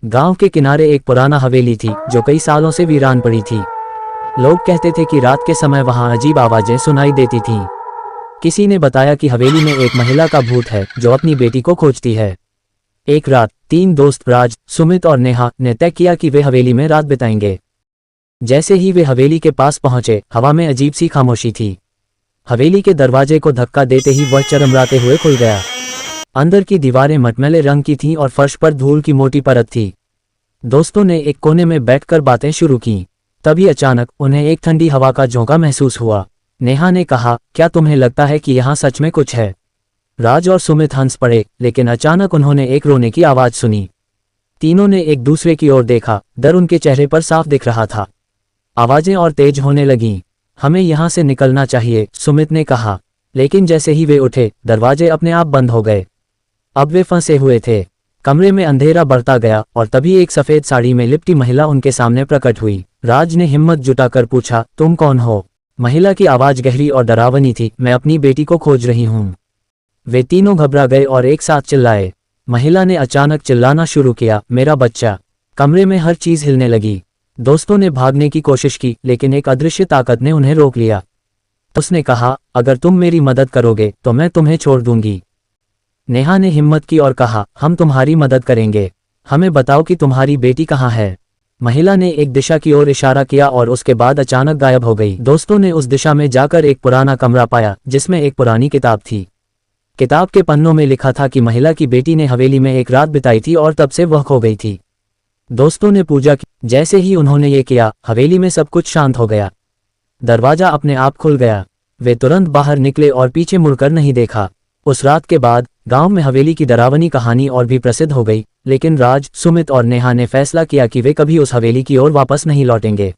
गांव के किनारे एक पुराना हवेली थी जो कई सालों से वीरान पड़ी थी। लोग कहते थे कि रात के समय वहां अजीब आवाजें सुनाई देती थीं। किसी ने बताया कि हवेली में एक महिला का भूत है जो अपनी बेटी को खोजती है। एक रात 3 दोस्त राज, सुमित और नेहा ने तय किया कि वे हवेली में रात बिताएंगे। जैसे ही वे हवेली के पास पहुंचे, हवा में अजीब सी खामोशी थी। हवेली के दरवाजे को धक्का देते ही वह चरमराते हुए खुल गया। अंदर की दीवारें मटमैले रंग की थीं और फर्श पर धूल की मोटी परत थी। दोस्तों ने एक कोने में बैठकर बातें शुरू की। तभी अचानक उन्हें एक ठंडी हवा का झोंका महसूस हुआ। नेहा ने कहा, क्या तुम्हें लगता है कि यहाँ सच में कुछ है? राज और सुमित हंस पड़े, लेकिन अचानक उन्होंने एक रोने की आवाज सुनी। तीनों ने एक दूसरे की ओर देखा। डर उनके चेहरे पर साफ दिख रहा था। आवाजें और तेज होने लगीं। हमें यहाँ से निकलना चाहिए, सुमित ने कहा। लेकिन जैसे ही वे उठे, दरवाजे अपने आप बंद हो गए। अब वे फंसे हुए थे। कमरे में अंधेरा बढ़ता गया और तभी एक सफेद साड़ी में लिपटी महिला उनके सामने प्रकट हुई। राज ने हिम्मत जुटाकर पूछा, तुम कौन हो? महिला की आवाज गहरी और डरावनी थी, मैं अपनी बेटी को खोज रही हूँ। वे तीनों घबरा गए और एक साथ चिल्लाए। महिला ने अचानक चिल्लाना शुरू किया, मेरा बच्चा! कमरे में हर चीज हिलने लगी। दोस्तों ने भागने की कोशिश की, लेकिन एक अदृश्य ताकत ने उन्हें रोक लिया। उसने कहा, अगर तुम मेरी मदद करोगे तो मैं तुम्हें छोड़ दूंगी। नेहा ने हिम्मत की और कहा, हम तुम्हारी मदद करेंगे। हमें बताओ कि तुम्हारी बेटी कहाँ है। महिला ने एक दिशा की ओर इशारा किया और उसके बाद अचानक गायब हो गई। दोस्तों ने उस दिशा में जाकर एक पुराना कमरा पाया जिसमें एक पुरानी किताब थी। किताब के पन्नों में लिखा था कि महिला की बेटी ने हवेली में एक रात बिताई थी और तब से वह खो गई थी। दोस्तों ने पूजा की। जैसे ही उन्होंने ये किया, हवेली में सब कुछ शांत हो गया। दरवाजा अपने आप खुल गया। वे तुरंत बाहर निकले और पीछे मुड़कर नहीं देखा। उस रात के बाद गांव में हवेली की डरावनी कहानी और भी प्रसिद्ध हो गई, लेकिन राज, सुमित और नेहा ने फैसला किया कि वे कभी उस हवेली की ओर वापस नहीं लौटेंगे।